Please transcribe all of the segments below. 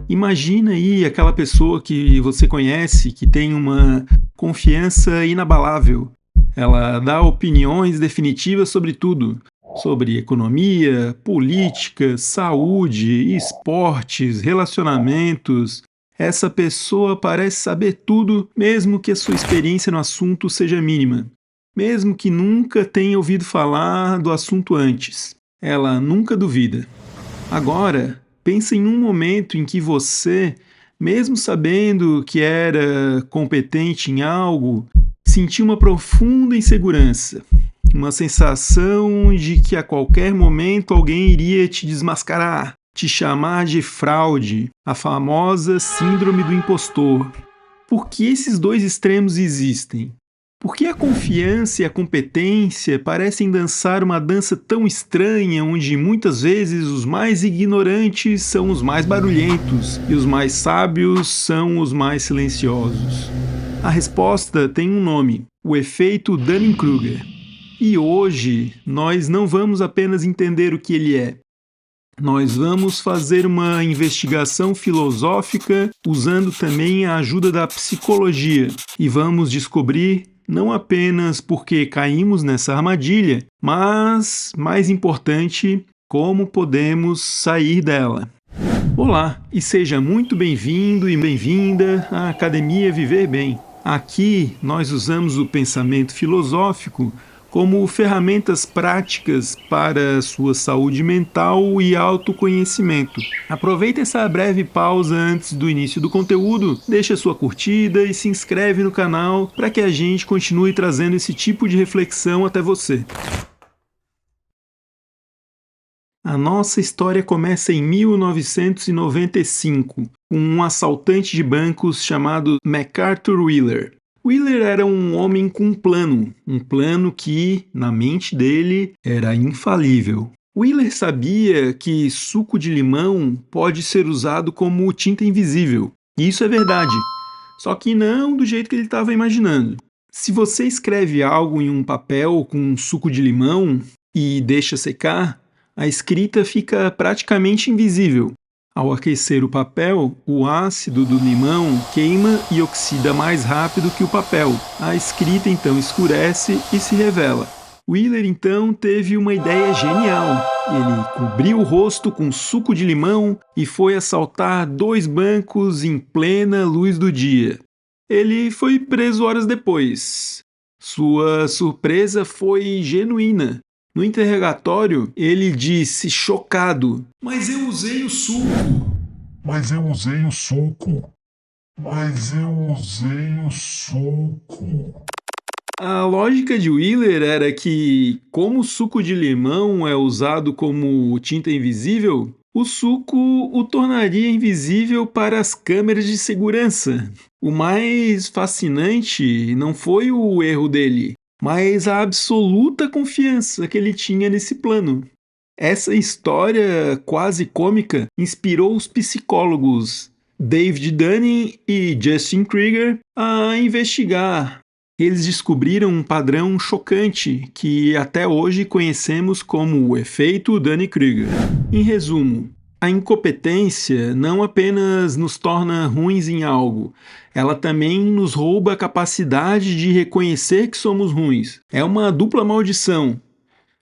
Imagina aí aquela pessoa que você conhece, que tem uma confiança inabalável. Ela dá opiniões definitivas sobre tudo, sobre economia, política, saúde, esportes, relacionamentos. Essa pessoa parece saber tudo, mesmo que a sua experiência no assunto seja mínima, mesmo que nunca tenha ouvido falar do assunto antes. Ela nunca duvida. Agora, pensa em um momento em que você, mesmo sabendo que era competente em algo, sentiu uma profunda insegurança, uma sensação de que a qualquer momento alguém iria te desmascarar, te chamar de fraude, a famosa síndrome do impostor. Por que esses dois extremos existem? Por que a confiança e a competência parecem dançar uma dança tão estranha, onde muitas vezes os mais ignorantes são os mais barulhentos e os mais sábios são os mais silenciosos? A resposta tem um nome: o efeito Dunning-Kruger. E hoje nós não vamos apenas entender o que ele é. Nós vamos fazer uma investigação filosófica usando também a ajuda da psicologia e vamos descobrir não apenas por que caímos nessa armadilha, mas, mais importante, como podemos sair dela. Olá e seja muito bem-vindo e bem-vinda à Academia Viver Bem. Aqui nós usamos o pensamento filosófico como ferramentas práticas para sua saúde mental e autoconhecimento. Aproveite essa breve pausa antes do início do conteúdo, deixa a sua curtida e se inscreve no canal para que a gente continue trazendo esse tipo de reflexão até você. A nossa história começa em 1995, com um assaltante de bancos chamado MacArthur Wheeler. Wheeler era um homem com um plano que, na mente dele, era infalível. Wheeler sabia que suco de limão pode ser usado como tinta invisível. E isso é verdade, só que não do jeito que ele estava imaginando. Se você escreve algo em um papel com suco de limão e deixa secar, a escrita fica praticamente invisível. Ao aquecer o papel, o ácido do limão queima e oxida mais rápido que o papel. A escrita então escurece e se revela. Wheeler então teve uma ideia genial. Ele cobriu o rosto com suco de limão e foi assaltar 2 bancos em plena luz do dia. Ele foi preso horas depois. Sua surpresa foi genuína. No interrogatório, ele disse, chocado: "Mas eu usei o suco." Mas eu usei o suco. Mas eu usei o suco. A lógica de Wheeler era que, como o suco de limão é usado como tinta invisível, o suco o tornaria invisível para as câmeras de segurança. O mais fascinante não foi o erro dele, mas a absoluta confiança que ele tinha nesse plano. Essa história quase cômica inspirou os psicólogos David Dunning e Justin Krieger a investigar. Eles descobriram um padrão chocante que até hoje conhecemos como o efeito Dunning-Kruger. Em resumo, a incompetência não apenas nos torna ruins em algo, ela também nos rouba a capacidade de reconhecer que somos ruins. É uma dupla maldição.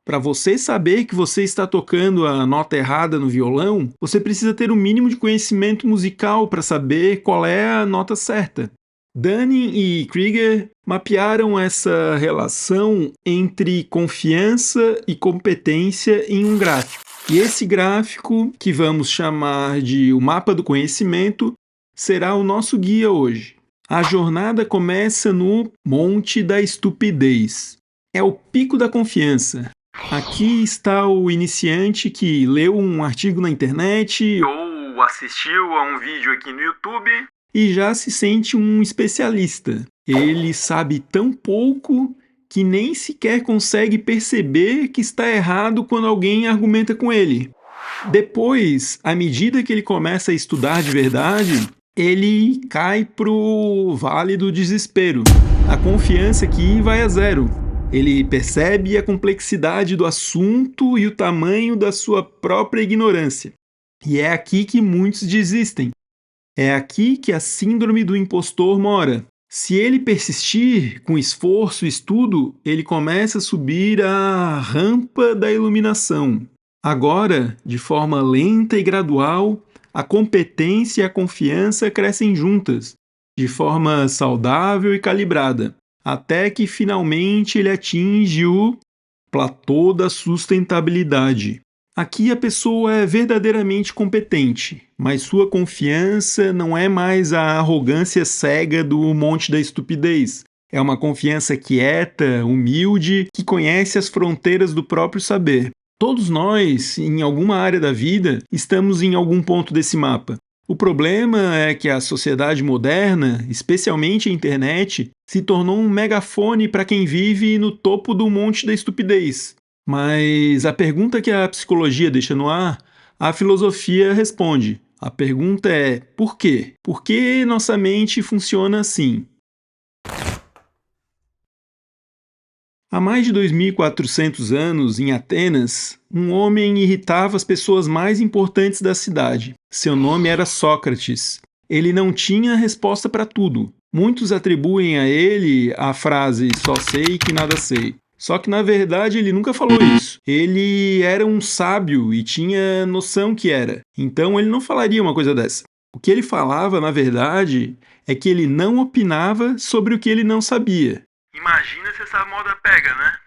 Para você saber que você está tocando a nota errada no violão, você precisa ter o mínimo de conhecimento musical para saber qual é a nota certa. Dunning e Krieger mapearam essa relação entre confiança e competência em um gráfico. E esse gráfico, que vamos chamar de o mapa do conhecimento, será o nosso guia hoje. A jornada começa no Monte da Estupidez. É o pico da confiança. Aqui está o iniciante que leu um artigo na internet ou assistiu a um vídeo aqui no YouTube e já se sente um especialista. Ele sabe tão pouco que nem sequer consegue perceber que está errado quando alguém argumenta com ele. Depois, à medida que ele começa a estudar de verdade, ele cai pro vale do desespero. A confiança aqui vai a zero. Ele percebe a complexidade do assunto e o tamanho da sua própria ignorância. E é aqui que muitos desistem. É aqui que a síndrome do impostor mora. Se ele persistir com esforço e estudo, ele começa a subir a rampa da iluminação. Agora, de forma lenta e gradual, a competência e a confiança crescem juntas, de forma saudável e calibrada, até que finalmente ele atinge o platô da sustentabilidade. Aqui a pessoa é verdadeiramente competente, mas sua confiança não é mais a arrogância cega do monte da estupidez. É uma confiança quieta, humilde, que conhece as fronteiras do próprio saber. Todos nós, em alguma área da vida, estamos em algum ponto desse mapa. O problema é que a sociedade moderna, especialmente a internet, se tornou um megafone para quem vive no topo do monte da estupidez. Mas a pergunta que a psicologia deixa no ar, a filosofia responde. A pergunta é: por quê? Por que nossa mente funciona assim? Há mais de 2.400 anos, em Atenas, um homem irritava as pessoas mais importantes da cidade. Seu nome era Sócrates. Ele não tinha resposta para tudo. Muitos atribuem a ele a frase "só sei que nada sei". Só que na verdade ele nunca falou isso. Ele era um sábio e tinha noção que era. Então ele não falaria uma coisa dessa. O que ele falava, na verdade, é que ele não opinava sobre o que ele não sabia. Imagina se essa moda pega, né?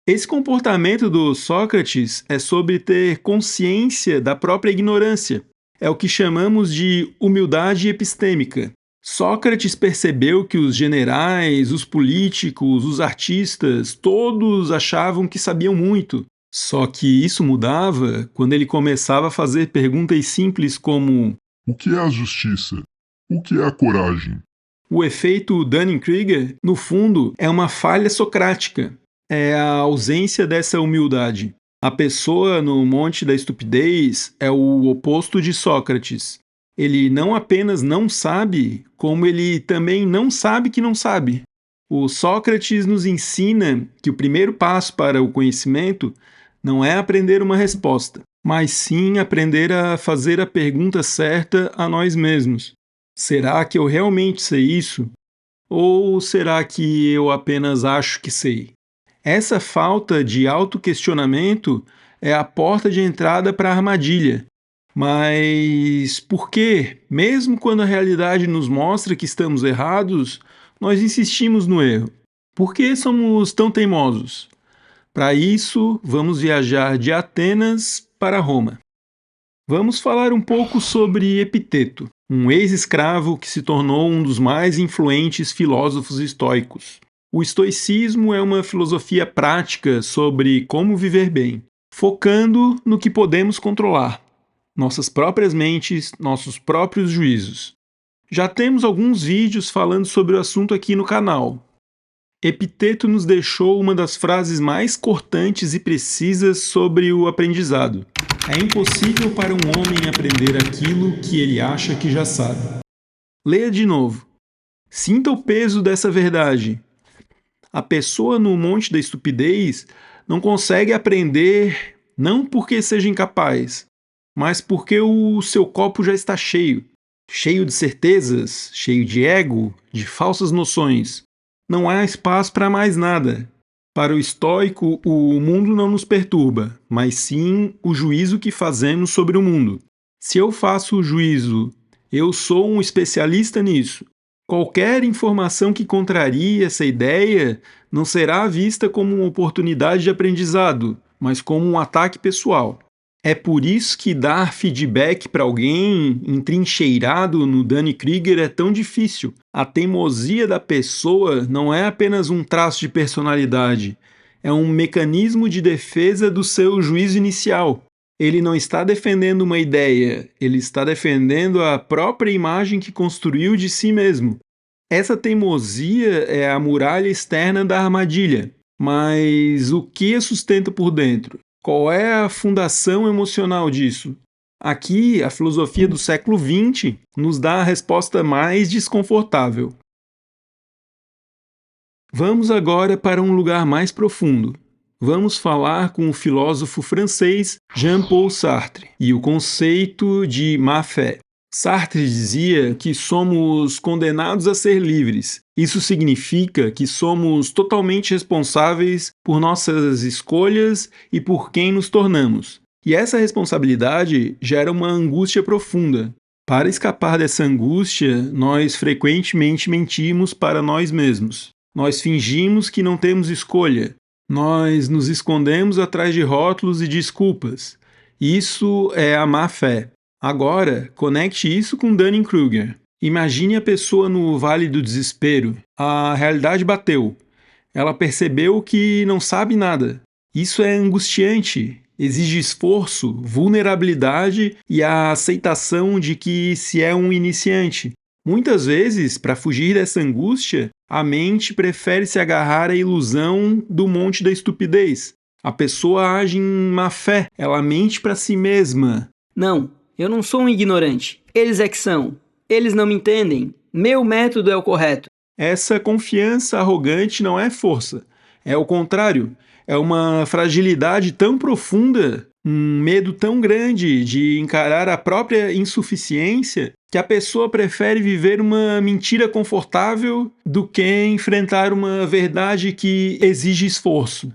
Esse comportamento do Sócrates é sobre ter consciência da própria ignorância. É o que chamamos de humildade epistêmica. Sócrates percebeu que os generais, os políticos, os artistas, todos achavam que sabiam muito. Só que isso mudava quando ele começava a fazer perguntas simples como: O que é a justiça? O que é a coragem? o efeito Dunning-Kruger, no fundo, é uma falha socrática. É a ausência dessa humildade. A pessoa no monte da estupidez é o oposto de Sócrates. Ele não apenas não sabe, como ele também não sabe que não sabe. O Sócrates nos ensina que o primeiro passo para o conhecimento não é aprender uma resposta, mas sim aprender a fazer a pergunta certa a nós mesmos. Será que eu realmente sei isso? Ou será que eu apenas acho que sei? Essa falta de autoquestionamento é a porta de entrada para a armadilha. Mas por que, mesmo quando a realidade nos mostra que estamos errados, nós insistimos no erro? Por que somos tão teimosos? Para isso, vamos viajar de Atenas para Roma. Vamos falar um pouco sobre Epiteto, um ex-escravo que se tornou um dos mais influentes filósofos estoicos. O estoicismo é uma filosofia prática sobre como viver bem, focando no que podemos controlar, nossas próprias mentes, nossos próprios juízos. Já temos alguns vídeos falando sobre o assunto aqui no canal. Epiteto nos deixou uma das frases mais cortantes e precisas sobre o aprendizado. É impossível para um homem aprender aquilo que ele acha que já sabe. Leia de novo. Sinta o peso dessa verdade. A pessoa no monte da estupidez não consegue aprender não porque seja incapaz, mas porque o seu copo já está cheio. Cheio de certezas, cheio de ego, de falsas noções. Não há espaço para mais nada. Para o estoico, o mundo não nos perturba, mas sim o juízo que fazemos sobre o mundo. Se eu faço o juízo, eu sou um especialista nisso. Qualquer informação que contrarie essa ideia não será vista como uma oportunidade de aprendizado, mas como um ataque pessoal. É por isso que dar feedback para alguém entrincheirado no Dunning-Kruger é tão difícil. A teimosia da pessoa não é apenas um traço de personalidade, é um mecanismo de defesa do seu juízo inicial. Ele não está defendendo uma ideia, ele está defendendo a própria imagem que construiu de si mesmo. Essa teimosia é a muralha externa da armadilha. Mas o que a sustenta por dentro? Qual é a fundação emocional disso? Aqui, a filosofia do século XX nos dá a resposta mais desconfortável. Vamos agora para um lugar mais profundo. vamos falar com o filósofo francês Jean-Paul Sartre e o conceito de má-fé. Sartre dizia que somos condenados a ser livres. Isso significa que somos totalmente responsáveis por nossas escolhas e por quem nos tornamos. E essa responsabilidade gera uma angústia profunda. Para escapar dessa angústia, nós frequentemente mentimos para nós mesmos. Nós fingimos que não temos escolha. Nós nos escondemos atrás de rótulos e desculpas. Isso é a má-fé. Agora, conecte isso com Dunning-Kruger. Imagine a pessoa no Vale do Desespero. A realidade bateu. Ela percebeu que não sabe nada. Isso é angustiante. Exige esforço, vulnerabilidade e a aceitação de que se é um iniciante. Muitas vezes, para fugir dessa angústia, a mente prefere se agarrar à ilusão do monte da estupidez. A pessoa age em má fé, ela mente para si mesma. Não, eu não sou um ignorante. Eles é que são. Eles não me entendem. Meu método é o correto. Essa confiança arrogante não é força. É o contrário. É uma fragilidade tão profunda, um medo tão grande de encarar a própria insuficiência, que a pessoa prefere viver uma mentira confortável do que enfrentar uma verdade que exige esforço.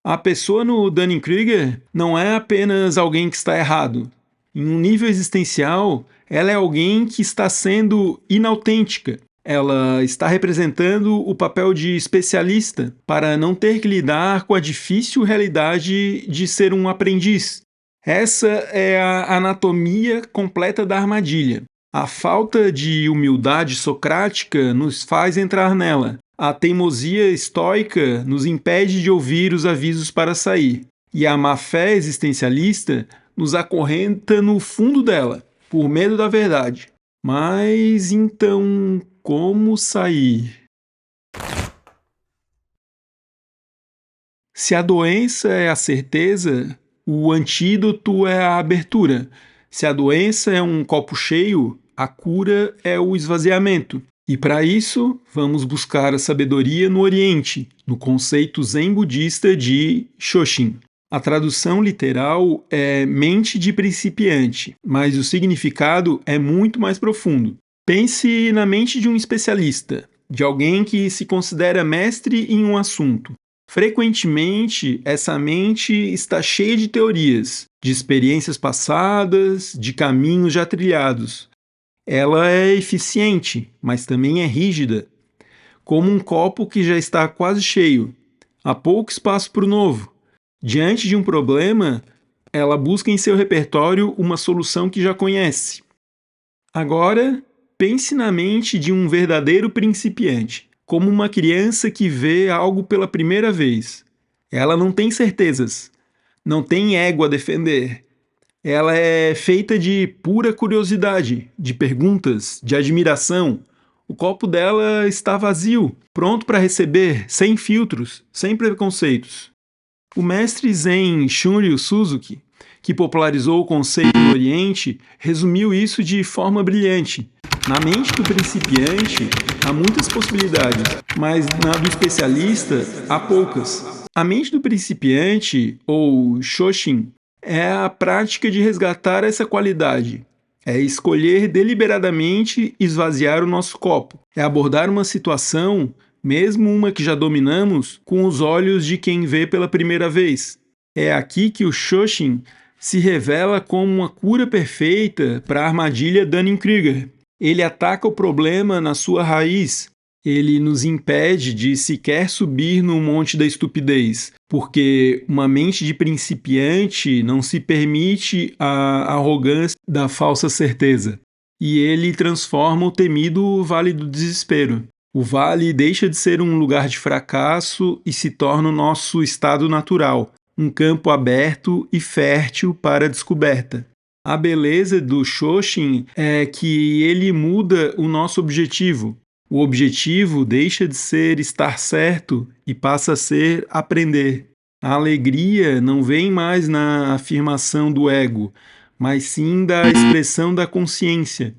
A pessoa no Dunning-Kruger não é apenas alguém que está errado. Em um nível existencial, ela é alguém que está sendo inautêntica. Ela está representando o papel de especialista para não ter que lidar com a difícil realidade de ser um aprendiz. Essa é a anatomia completa da armadilha. A falta de humildade socrática nos faz entrar nela. A teimosia estoica nos impede de ouvir os avisos para sair. E a má-fé existencialista nos acorrenta no fundo dela, por medo da verdade. Mas então, como sair? Se a doença é a certeza, o antídoto é a abertura. Se a doença é um copo cheio, a cura é o esvaziamento. E para isso, vamos buscar a sabedoria no Oriente, no conceito zen budista de Shoshin. A tradução literal é mente de principiante, mas o significado é muito mais profundo. Pense na mente de um especialista, de alguém que se considera mestre em um assunto. Frequentemente, essa mente está cheia de teorias, de experiências passadas, de caminhos já trilhados. Ela é eficiente, mas também é rígida, como um copo que já está quase cheio. Há pouco espaço para o novo. Diante de um problema, ela busca em seu repertório uma solução que já conhece. Agora, pense na mente de um verdadeiro principiante, como uma criança que vê algo pela primeira vez. Ela não tem certezas, não tem ego a defender. Ela é feita de pura curiosidade, de perguntas, de admiração. O copo dela está vazio, pronto para receber, sem filtros, sem preconceitos. O mestre zen Shunryu Suzuki, que popularizou o conceito no Oriente, resumiu isso de forma brilhante. Na mente do principiante, há muitas possibilidades, mas na do especialista, há poucas. A mente do principiante, ou Shoshin, é a prática de resgatar essa qualidade. É escolher deliberadamente esvaziar o nosso copo. É abordar uma situação, mesmo uma que já dominamos, com os olhos de quem vê pela primeira vez. É aqui que o Shoshin se revela como uma cura perfeita para a armadilha Dunning-Kruger. Ele ataca o problema na sua raiz. Ele nos impede de sequer subir no monte da estupidez, porque uma mente de principiante não se permite a arrogância da falsa certeza. E ele transforma o temido Vale do Desespero. O vale deixa de ser um lugar de fracasso e se torna o nosso estado natural, um campo aberto e fértil para a descoberta. A beleza do Shoshin é que ele muda o nosso objetivo. O objetivo deixa de ser estar certo e passa a ser aprender. A alegria não vem mais na afirmação do ego, mas sim da expressão da consciência.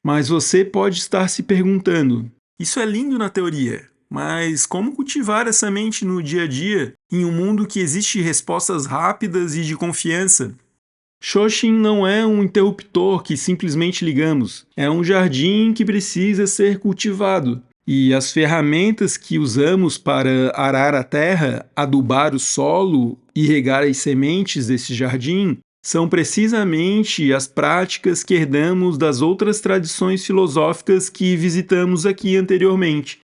Mas você pode estar se perguntando: isso é lindo na teoria, Mas como cultivar essa mente no dia a dia, em um mundo que existe respostas rápidas e de confiança? Shoshin não é um interruptor que simplesmente ligamos, é um jardim que precisa ser cultivado. E as ferramentas que usamos para arar a terra, adubar o solo e regar as sementes desse jardim são precisamente as práticas que herdamos das outras tradições filosóficas que visitamos aqui anteriormente.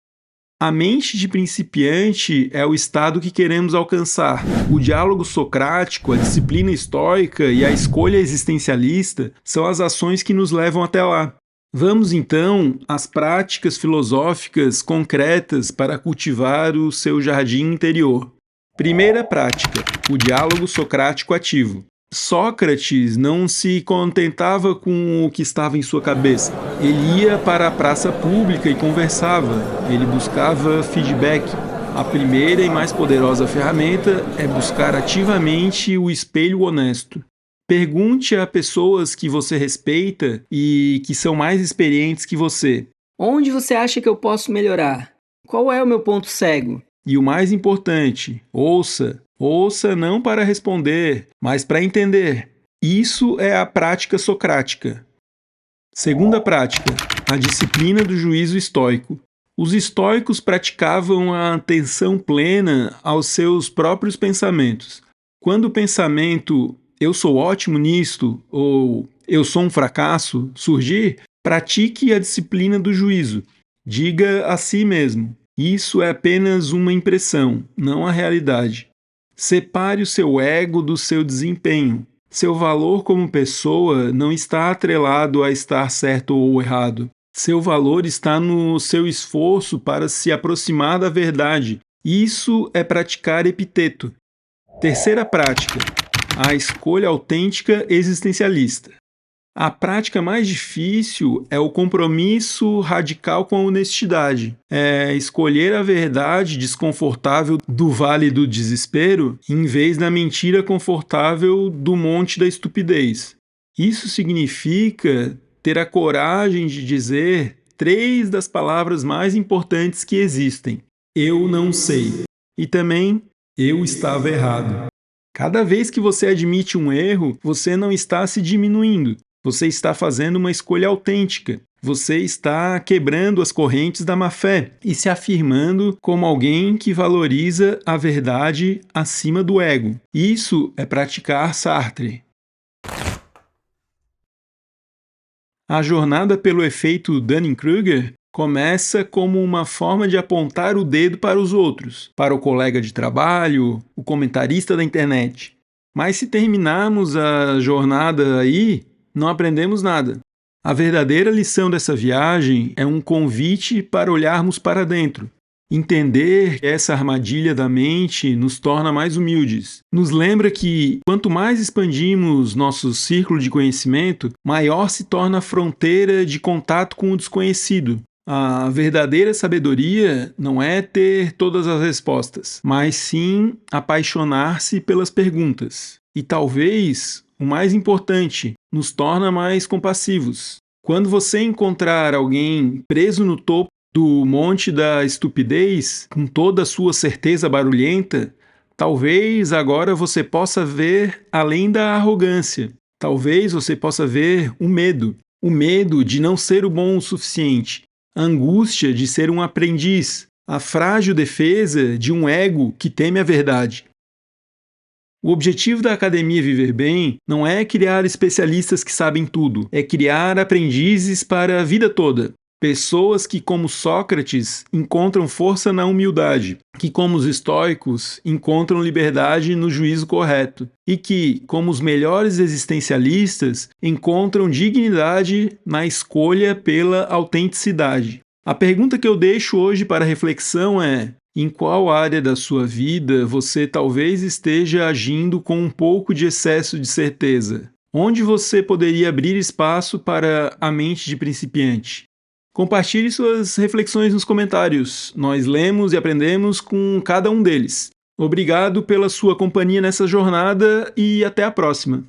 A mente de principiante é o estado que queremos alcançar. O diálogo socrático, a disciplina estoica e a escolha existencialista são as ações que nos levam até lá. Vamos então às práticas filosóficas concretas para cultivar o seu jardim interior. Primeira prática: o diálogo socrático ativo. Sócrates não se contentava com o que estava em sua cabeça. Ele ia para a praça pública e conversava. Ele buscava feedback. A primeira e mais poderosa ferramenta é buscar ativamente o espelho honesto. Pergunte a pessoas que você respeita e que são mais experientes que você. Onde você acha que eu posso melhorar? Qual é o meu ponto cego? E o mais importante, ouça. Ouça não para responder, mas para entender. Isso é a prática socrática. Segunda prática, a disciplina do juízo estoico. Os estoicos praticavam a atenção plena aos seus próprios pensamentos. Quando o pensamento "eu sou ótimo nisto" ou "eu sou um fracasso" surgir, pratique a disciplina do juízo. Diga a si mesmo: isso é apenas uma impressão, não a realidade. Separe o seu ego do seu desempenho. Seu valor como pessoa não está atrelado a estar certo ou errado. Seu valor está no seu esforço para se aproximar da verdade. Isso é praticar epiteto. Terceira prática: a escolha autêntica existencialista. A prática mais difícil é o compromisso radical com a honestidade. É escolher a verdade desconfortável do vale do desespero em vez da mentira confortável do monte da estupidez. Isso significa ter a coragem de dizer 3 das palavras mais importantes que existem: eu não sei. E também, eu estava errado. Cada vez que você admite um erro, você não está se diminuindo. Você está fazendo uma escolha autêntica. Você está quebrando as correntes da má-fé e se afirmando como alguém que valoriza a verdade acima do ego. Isso é praticar Sartre. A jornada pelo efeito Dunning-Kruger começa como uma forma de apontar o dedo para os outros, para o colega de trabalho, o comentarista da internet. Mas se terminarmos a jornada aí, não aprendemos nada. A verdadeira lição dessa viagem é um convite para olharmos para dentro. Entender essa armadilha da mente nos torna mais humildes. Nos lembra que, quanto mais expandimos nosso círculo de conhecimento, maior se torna a fronteira de contato com o desconhecido. A verdadeira sabedoria não é ter todas as respostas, mas sim apaixonar-se pelas perguntas. E talvez, o mais importante, nos torna mais compassivos. Quando você encontrar alguém preso no topo do monte da estupidez, com toda a sua certeza barulhenta, talvez agora você possa ver além da arrogância. Talvez você possa ver o medo de não ser o bom o suficiente, a angústia de ser um aprendiz, a frágil defesa de um ego que teme a verdade. O objetivo da Academia Viver Bem não é criar especialistas que sabem tudo, é criar aprendizes para a vida toda. Pessoas que, como Sócrates, encontram força na humildade, que, como os estoicos, encontram liberdade no juízo correto, e que, como os melhores existencialistas, encontram dignidade na escolha pela autenticidade. A pergunta que eu deixo hoje para reflexão é: em qual área da sua vida você talvez esteja agindo com um pouco de excesso de certeza? Onde você poderia abrir espaço para a mente de principiante? Compartilhe suas reflexões nos comentários. Nós lemos e aprendemos com cada um deles. Obrigado pela sua companhia nessa jornada e até a próxima.